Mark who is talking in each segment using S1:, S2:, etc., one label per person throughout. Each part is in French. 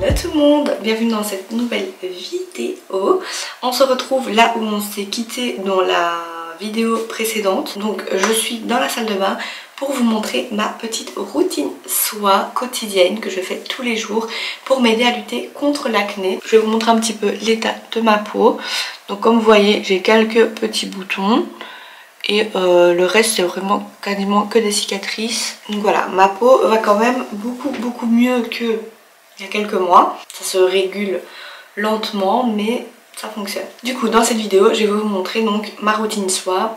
S1: Hello tout le monde, bienvenue dans cette nouvelle vidéo. On se retrouve là où on s'est quitté dans la vidéo précédente. Donc je suis dans la salle de bain pour vous montrer ma petite routine soie quotidienne que je fais tous les jours pour m'aider à lutter contre l'acné. Je vais vous montrer un petit peu l'état de ma peau. Donc comme vous voyez, j'ai quelques petits boutons. Et le reste c'est vraiment quasiment que des cicatrices. Donc voilà, ma peau va quand même beaucoup mieux qu'il y a quelques mois. Ça se régule lentement mais ça fonctionne. Du coup dans cette vidéo je vais vous montrer donc ma routine soie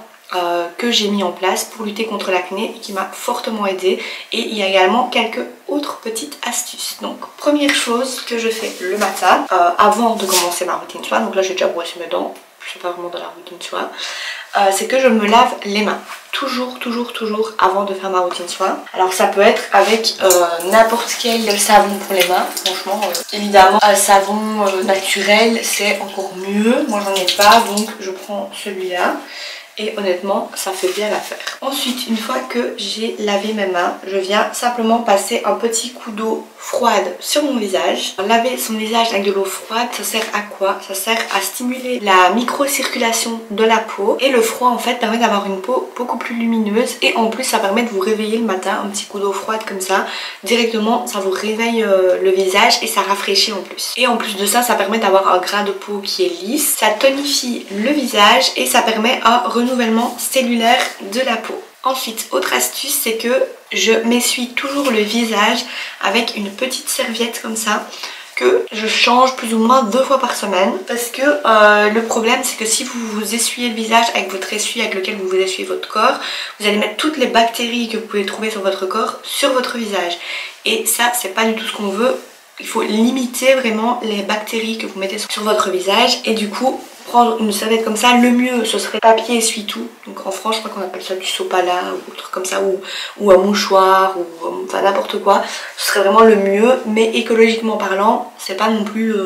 S1: que j'ai mis en place pour lutter contre l'acné et qui m'a fortement aidée. Et il y a également quelques autres petites astuces. Donc première chose que je fais le matin avant de commencer ma routine soie, donc là j'ai déjà brossé mes dents, je suis pas vraiment dans la routine soie. C'est que je me lave les mains toujours avant de faire ma routine soie. Alors ça peut être avec n'importe quel savon pour les mains, franchement évidemment un savon naturel c'est encore mieux. Moi j'en ai pas donc je prends celui-là et honnêtement ça fait bien l'affaire. Ensuite une fois que j'ai lavé mes mains, je viens simplement passer un petit coup d'eau froide sur mon visage. Laver son visage avec de l'eau froide, ça sert à quoi? Ça sert à stimuler la microcirculation de la peau et le froid en fait permet d'avoir une peau beaucoup plus lumineuse et en plus ça permet de vous réveiller le matin. Un petit coup d'eau froide comme ça, directement ça vous réveille le visage et ça rafraîchit en plus. Et en plus de ça, ça permet d'avoir un grain de peau qui est lisse, ça tonifie le visage et ça permet un renouvellement cellulaire de la peau. Ensuite, autre astuce, c'est que je m'essuie toujours le visage avec une petite serviette comme ça que je change plus ou moins 2 fois par semaine parce que le problème c'est que si vous vous essuyez le visage avec votre essuie avec lequel vous vous essuyez votre corps, vous allez mettre toutes les bactéries que vous pouvez trouver sur votre corps sur votre visage et ça c'est pas du tout ce qu'on veut. Il faut limiter vraiment les bactéries que vous mettez sur votre visage et du coup prendre une serviette comme ça, le mieux ce serait papier essuie-tout. Donc en France je crois qu'on appelle ça du sopalin ou un truc comme ça ou un mouchoir ou enfin n'importe quoi. Ce serait vraiment le mieux mais écologiquement parlant c'est pas non plus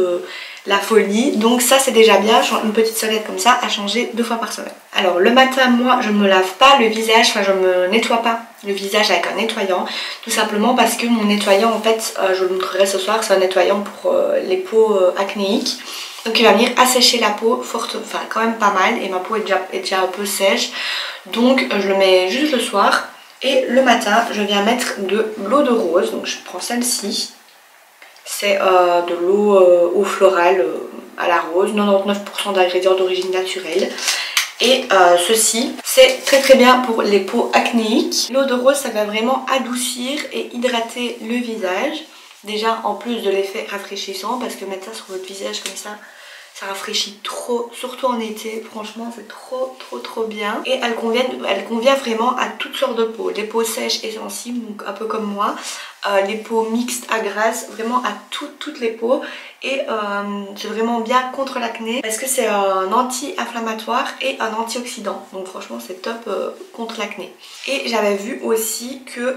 S1: la folie. Donc ça c'est déjà bien, une petite serviette comme ça à changer 2 fois par semaine. Alors le matin moi je me lave pas le visage, enfin je me nettoie pas le visage avec un nettoyant, tout simplement parce que mon nettoyant en fait, je le montrerai ce soir, c'est un nettoyant pour les peaux acnéiques. Donc il va venir assécher la peau enfin quand même pas mal et ma peau est déjà un peu sèche. Donc je le mets juste le soir et le matin je viens mettre de l'eau de rose. Donc je prends celle-ci, c'est de l'eau eau florale à la rose, 99% d'ingrédients d'origine naturelle. Et ceci c'est très bien pour les peaux acnéiques. L'eau de rose ça va vraiment adoucir et hydrater le visage. Déjà en plus de l'effet rafraîchissant parce que mettre ça sur votre visage comme ça rafraîchit trop, surtout en été, franchement c'est trop bien. Et elle convient vraiment à toutes sortes de peaux, les peaux sèches et sensibles, donc un peu comme moi, les peaux mixtes à grasse, vraiment à toutes les peaux. Et c'est vraiment bien contre l'acné parce que c'est un anti-inflammatoire et un antioxydant, donc franchement c'est top contre l'acné. Et j'avais vu aussi que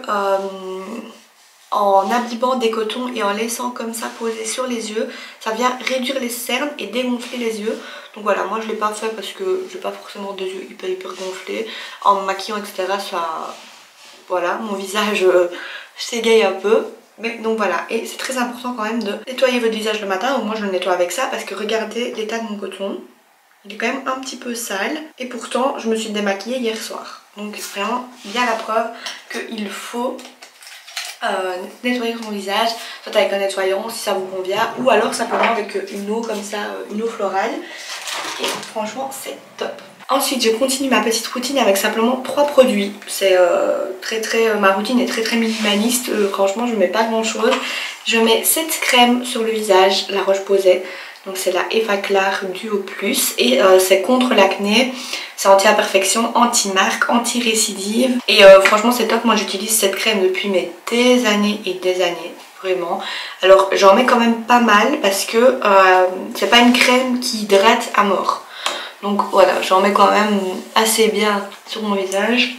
S1: en imbibant des cotons et en laissant comme ça poser sur les yeux, ça vient réduire les cernes et dégonfler les yeux. Donc voilà, moi je l'ai pas fait parce que j'ai pas forcément des yeux hyper gonflés. En me maquillant etc, ça, voilà, mon visage s'égaye un peu. Mais donc voilà, et c'est très important quand même de nettoyer votre visage le matin. Ou moi je le nettoie avec ça parce que regardez l'état de mon coton, il est quand même un petit peu sale. Et pourtant je me suis démaquillée hier soir. Donc vraiment bien la preuve qu'il faut nettoyer son visage, soit avec un nettoyant si ça vous convient, ou alors simplement avec une eau comme ça, une eau florale. Et franchement c'est top. Ensuite je continue ma petite routine avec simplement 3 produits. C'est ma routine est très minimaliste, franchement je mets pas grand chose. Je mets cette crème sur le visage, la Roche-Posay. Donc c'est la Effaclar Duo Plus et c'est contre l'acné, c'est anti-imperfection, anti-marque, anti-récidive et franchement c'est top. Moi j'utilise cette crème depuis des années et des années, vraiment. Alors j'en mets quand même pas mal parce que c'est pas une crème qui hydrate à mort. Donc voilà, j'en mets quand même assez bien sur mon visage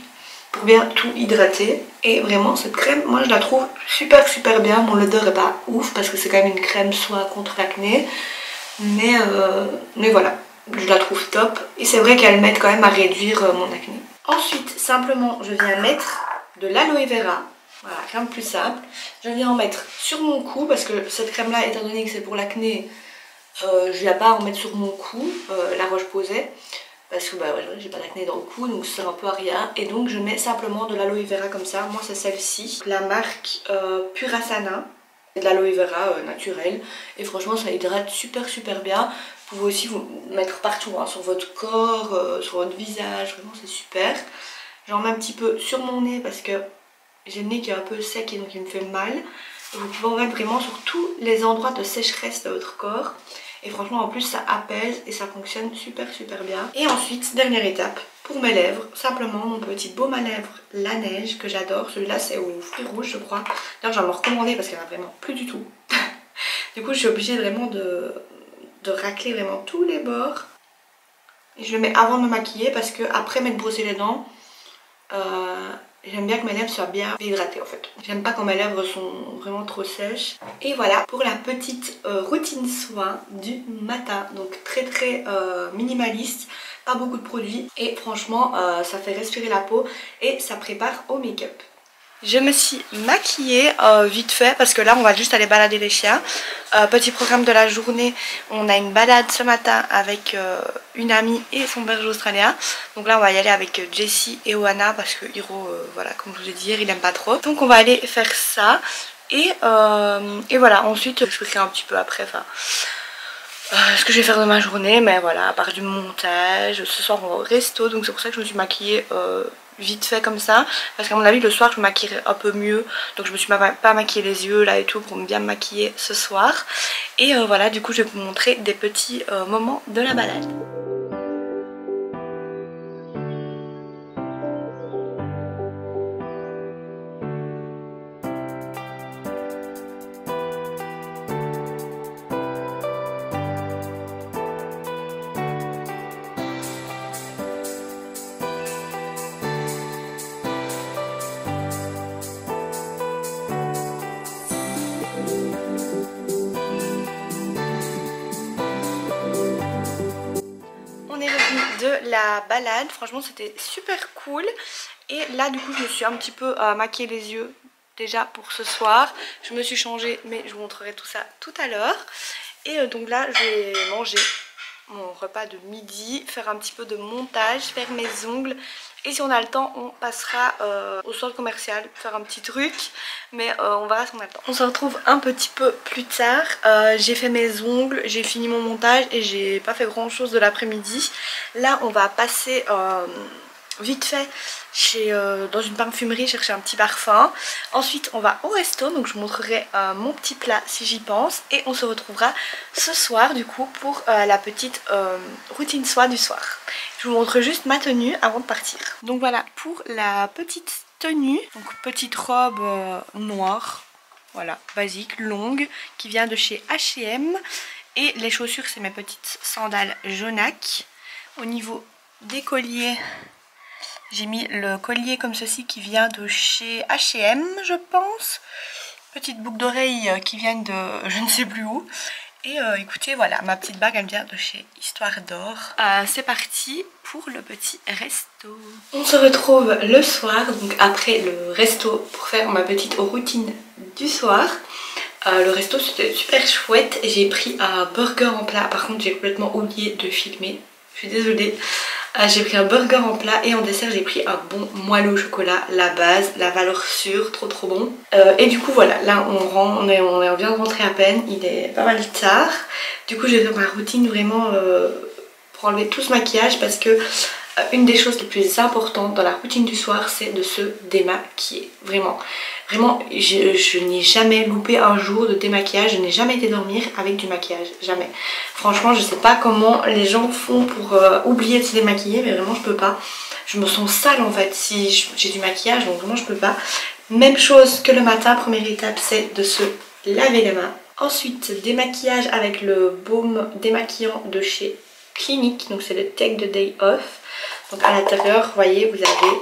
S1: pour bien tout hydrater. Et vraiment cette crème, moi je la trouve super bien. Bon l'odeur est pas ouf parce que c'est quand même une crème soie contre l'acné. Mais voilà, je la trouve top. Et c'est vrai qu'elle m'aide quand même à réduire mon acné. Ensuite, simplement, je viens mettre de l'aloe vera Voilà, rien de plus simple. Je viens en mettre sur mon cou parce que cette crème là, étant donné que c'est pour l'acné, je viens pas en mettre sur mon cou, la Roche-Posay. Parce que bah, ouais, j'ai pas d'acné dans le cou, donc ça sert un peu à rien. Et donc je mets simplement de l'aloe vera comme ça. Moi c'est celle-ci, la marque Purasana. C'est de l'aloe vera naturel. Et franchement ça hydrate super bien. Vous pouvez aussi vous mettre partout, hein, sur votre corps, sur votre visage. Vraiment c'est super. J'en mets un petit peu sur mon nez parce que j'ai le nez qui est un peu sec et donc il me fait mal. Et vous pouvez en mettre vraiment sur tous les endroits de sécheresse de votre corps. Et franchement en plus ça apaise et ça fonctionne super bien. Et ensuite, dernière étape, pour mes lèvres, simplement mon petit baume à lèvres La Neige que j'adore. Celui-là c'est aux fruits rouges je crois. D'ailleurs j'en ai recommandé parce qu'il n'y en a vraiment plus du tout. Du coup je suis obligée vraiment de racler vraiment tous les bords. Et je le mets avant de me maquiller parce que après m'être brossé les dents, j'aime bien que mes lèvres soient bien hydratées en fait. J'aime pas quand mes lèvres sont vraiment trop sèches. Et voilà pour la petite routine soin du matin. Donc très minimaliste, pas beaucoup de produits. Et franchement ça fait respirer la peau et ça prépare au make-up. Je me suis maquillée vite fait parce que là on va juste aller balader les chiens. Petit programme de la journée, on a une balade ce matin avec une amie et son berger australien. Donc là on va y aller avec Jessie et Oana parce que Hiro, voilà, comme je vous ai dit hier, il aime pas trop. Donc on va aller faire ça et voilà, ensuite je expliquerai un petit peu après, enfin... ce que je vais faire de ma journée, mais voilà, à part du montage, ce soir on va au resto, donc c'est pour ça que je me suis maquillée vite fait comme ça, parce qu'à mon avis le soir je me maquillerai un peu mieux, donc je me suis pas maquillé les yeux là et tout pour bien me maquiller ce soir. Et voilà, du coup je vais vous montrer des petits moments de la balade. De la balade, franchement c'était super cool. Et là du coup je me suis un petit peu maquillé les yeux déjà pour ce soir. Je me suis changée mais je vous montrerai tout ça tout à l'heure. Et donc là je vais manger mon repas de midi, faire un petit peu de montage, faire mes ongles. Et si on a le temps, on passera au centre commercial faire un petit truc. Mais on verra si on a le temps. On se retrouve un petit peu plus tard. J'ai fait mes ongles, j'ai fini mon montage et j'ai pas fait grand chose de l'après-midi. Là, on va passer vite fait dans une parfumerie chercher un petit parfum. Ensuite on va au resto, donc je vous montrerai mon petit plat si j'y pense. Et on se retrouvera ce soir du coup pour la petite routine soin du soir. Je vous montre juste ma tenue avant de partir. Donc voilà pour la petite tenue, donc petite robe noire, voilà, basique, longue, qui vient de chez H&M. Et les chaussures c'est mes petites sandales Jonac. Au niveau des colliers, j'ai mis le collier comme ceci qui vient de chez H&M je pense. Petite boucle d'oreille qui vient de je ne sais plus où. Et écoutez voilà, ma petite bague elle vient de chez Histoire d'Or. C'est parti pour le petit resto. On se retrouve le soir, donc après le resto pour faire ma petite routine du soir. Le resto c'était super chouette. J'ai pris un burger en plat, par contre j'ai complètement oublié de filmer. Je suis désolée. J'ai pris un burger en plat et en dessert j'ai pris un bon moelleux au chocolat, la base, la valeur sûre, trop bon. Et du coup voilà, là on vient de rentrer à peine, il est pas mal tard. Du coup je vais faire ma routine vraiment pour enlever tout ce maquillage parce que une des choses les plus importantes dans la routine du soir c'est de se démaquiller, vraiment. Vraiment, je n'ai jamais loupé un jour de démaquillage, je n'ai jamais été dormir avec du maquillage, jamais. Franchement, je sais pas comment les gens font pour oublier de se démaquiller, mais vraiment je peux pas. Je me sens sale en fait si j'ai du maquillage, donc vraiment je peux pas. Même chose que le matin, première étape c'est de se laver les mains. Ensuite, démaquillage avec le baume démaquillant de chez Clinique, donc c'est le Take the Day Off. Donc à l'intérieur, vous voyez, vous avez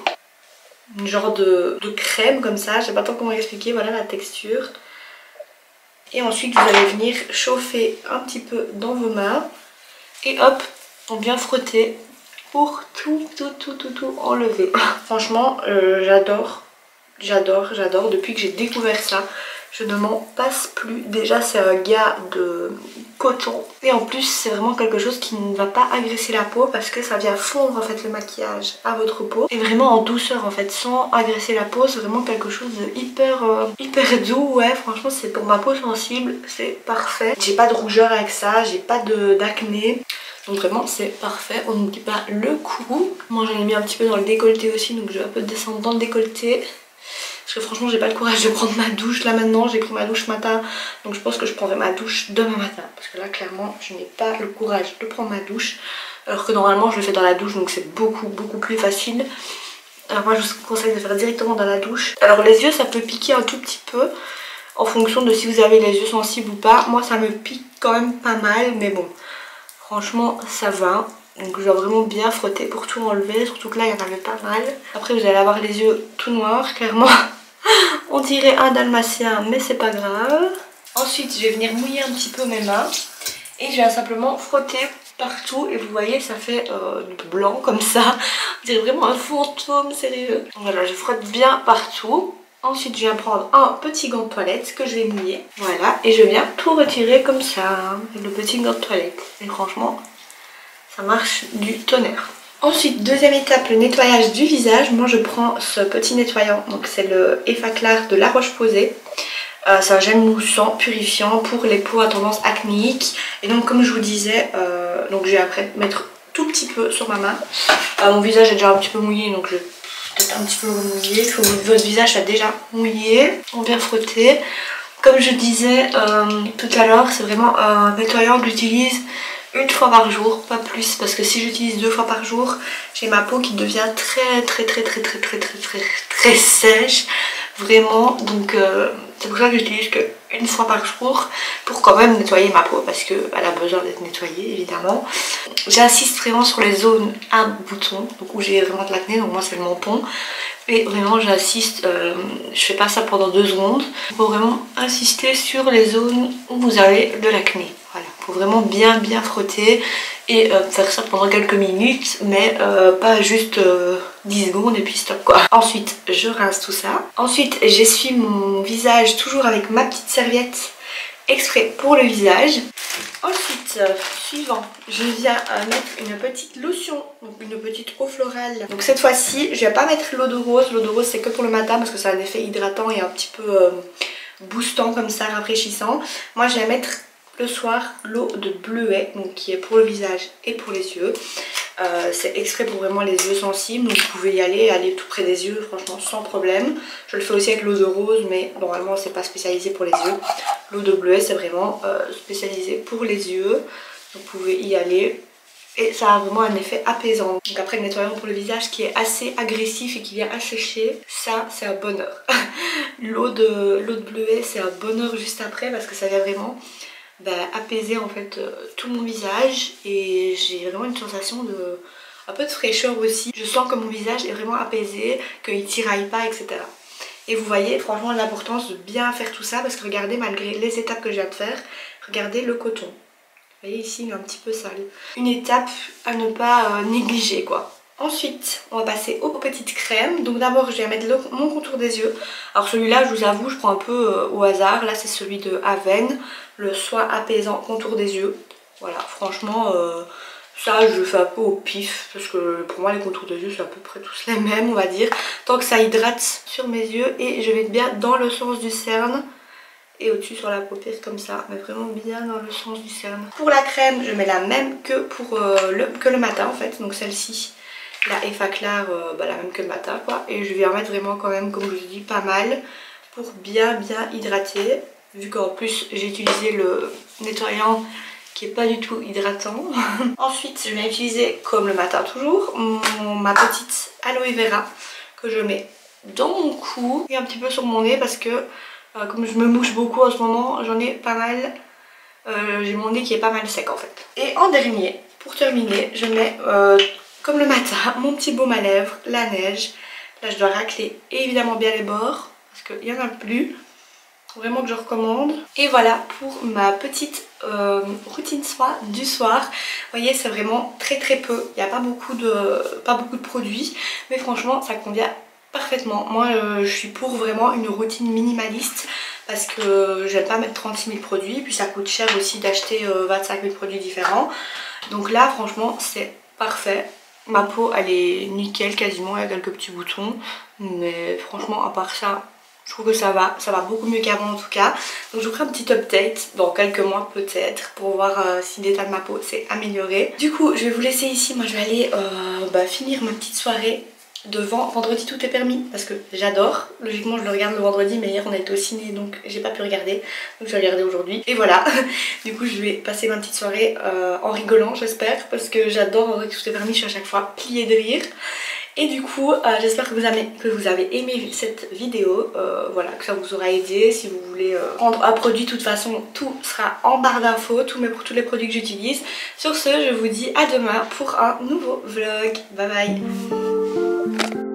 S1: une genre de crème comme ça, je sais pas trop comment expliquer, voilà la texture. Et ensuite vous allez venir chauffer un petit peu dans vos mains et hop, on vient frotter pour tout enlever. Franchement j'adore J'adore, j'adore. Depuis que j'ai découvert ça, je ne m'en passe plus. Déjà c'est un gars de coton et en plus c'est vraiment quelque chose qui ne va pas agresser la peau parce que ça vient fondre en fait le maquillage à votre peau et vraiment en douceur en fait sans agresser la peau. C'est vraiment quelque chose de hyper doux. Ouais, franchement c'est pour ma peau sensible, c'est parfait. J'ai pas de rougeur avec ça, j'ai pas d'acné. Donc vraiment c'est parfait, on n'oublie pas le cou. Moi j'en ai mis un petit peu dans le décolleté aussi, donc je vais un peu descendre dans le décolleté. Parce que franchement j'ai pas le courage de prendre ma douche là maintenant, j'ai pris ma douche ce matin. Donc je pense que je prendrai ma douche demain matin. Parce que là clairement je n'ai pas le courage de prendre ma douche. Alors que normalement je le fais dans la douche, donc c'est beaucoup plus facile. Alors moi je vous conseille de faire directement dans la douche. Alors les yeux ça peut piquer un tout petit peu en fonction de si vous avez les yeux sensibles ou pas. Moi ça me pique quand même pas mal, mais bon, franchement ça va. Donc je dois vraiment bien frotter pour tout enlever, surtout que là il y en avait pas mal. Après vous allez avoir les yeux tout noirs, clairement. On dirait un dalmatien, mais c'est pas grave. Ensuite je vais venir mouiller un petit peu mes mains. Et je viens simplement frotter partout. Et vous voyez ça fait du blanc comme ça. On dirait vraiment un fantôme, sérieux. Voilà, je frotte bien partout. Ensuite je viens prendre un petit gant de toilette que je vais mouiller. Voilà, et je viens tout retirer comme ça. Le petit gant de toilette. Et franchement ça marche du tonnerre. Ensuite, deuxième étape, le nettoyage du visage. Moi je prends ce petit nettoyant, donc c'est le Effaclar de La Roche-Posay. C'est un gel moussant purifiant pour les peaux à tendance acnéique. Et donc comme je vous disais, donc je vais après mettre tout petit peu sur ma main. Mon visage est déjà un petit peu mouillé, donc je vais peut-être un petit peu mouiller. Il faut que votre visage soit déjà mouillé. On vient frotter. Comme je disais tout à l'heure, c'est vraiment un nettoyant que j'utilise une fois par jour, pas plus, parce que si j'utilise 2 fois par jour, j'ai ma peau qui devient très sèche, vraiment. Donc c'est pour ça que j'utilise que une fois par jour pour quand même nettoyer ma peau parce qu'elle a besoin d'être nettoyée évidemment. J'insiste vraiment sur les zones à boutons, donc où j'ai vraiment de l'acné, donc moi c'est le menton. Et vraiment j'insiste, je fais pas ça pendant 2 secondes. Il faut vraiment insister sur les zones où vous avez de l'acné. Voilà, il faut vraiment bien frotter et faire ça pendant quelques minutes, mais pas juste 10 secondes et puis stop quoi. Ensuite je rince tout ça. Ensuite j'essuie mon visage toujours avec ma petite serviette exprès pour le visage. Ensuite, suivant, je viens mettre une petite lotion, donc une petite eau florale. Donc cette fois-ci, je vais pas mettre l'eau de rose. L'eau de rose c'est que pour le matin parce que ça a un effet hydratant et un petit peu boostant comme ça, rafraîchissant. Moi je vais mettre le soir l'eau de bleuet, donc qui est pour le visage et pour les yeux. C'est exprès pour vraiment les yeux sensibles, donc vous pouvez y aller tout près des yeux, franchement sans problème. Je le fais aussi avec l'eau de rose, mais normalement c'est pas spécialisé pour les yeux. L'eau de bleuet c'est vraiment spécialisé pour les yeux, donc vous pouvez y aller. Et ça a vraiment un effet apaisant. Donc après le nettoyant pour le visage qui est assez agressif et qui vient assécher, ça c'est un bonheur. L'eau de bleuet c'est un bonheur juste après parce que ça vient vraiment apaiser en fait tout mon visage et j'ai vraiment une sensation de un peu de fraîcheur aussi. Je sens que mon visage est vraiment apaisé, qu'il tiraille pas, etc. Et vous voyez franchement l'importance de bien faire tout ça parce que regardez, malgré les étapes que je viens de faire, regardez le coton. Vous voyez ici il est un petit peu sale. Une étape à ne pas négliger quoi. Ensuite, on va passer aux petites crèmes. Donc d'abord, je vais mettre mon contour des yeux. Alors celui-là, je vous avoue, je prends un peu au hasard. Là, c'est celui de Aven, le soin apaisant contour des yeux. Voilà, franchement, ça, je le fais un peu au pif. Parce que pour moi, les contours des yeux, c'est à peu près tous les mêmes, on va dire. Tant que ça hydrate sur mes yeux. Et je vais être bien dans le sens du cerne. Et au-dessus sur la paupière comme ça, mais vraiment bien dans le sens du cerne. Pour la crème, je mets la même que pour le matin en fait. Donc celle-ci. La Effaclar, la même que le matin quoi. Et je vais en mettre vraiment quand même, comme je vous dis, pas mal pour bien hydrater. Vu qu'en plus j'ai utilisé le nettoyant qui est pas du tout hydratant. Ensuite je vais utiliser, comme le matin toujours, ma petite aloe vera que je mets dans mon cou et un petit peu sur mon nez parce que comme je me mouche beaucoup en ce moment, j'en ai pas mal. J'ai mon nez qui est pas mal sec en fait. Et en dernier, pour terminer, je mets comme le matin, mon petit baume à lèvres, la neige. Là je dois racler évidemment bien les bords parce qu'il n'y en a plus. Vraiment que je recommande. Et voilà pour ma petite routine soin du soir. Vous voyez c'est vraiment très peu. Il n'y a pas beaucoup de produits. Mais franchement ça convient parfaitement. Moi je suis pour vraiment une routine minimaliste parce que j'aime pas mettre 36 000 produits, puis ça coûte cher aussi d'acheter 25 000 produits différents. Donc là franchement c'est parfait. Ma peau elle est nickel quasiment, il y a quelques petits boutons, mais franchement à part ça, je trouve que ça va beaucoup mieux qu'avant en tout cas. Donc je vous ferai un petit update dans quelques mois peut-être pour voir si l'état de ma peau s'est amélioré. Du coup je vais vous laisser ici, moi je vais aller finir ma petite soirée devant Vendredi tout est permis parce que j'adore. Logiquement je le regarde le vendredi, mais hier on a été au ciné donc j'ai pas pu regarder, donc je vais regarder aujourd'hui et voilà. Du coup je vais passer ma petite soirée en rigolant j'espère, parce que j'adore Vendredi tout est permis, je suis à chaque fois pliée de rire. Et du coup j'espère que vous avez aimé cette vidéo, voilà, que ça vous aura aidé. Si vous voulez prendre un produit, de toute façon tout sera en barre d'infos, tous les produits que j'utilise. Sur ce je vous dis à demain pour un nouveau vlog, bye bye.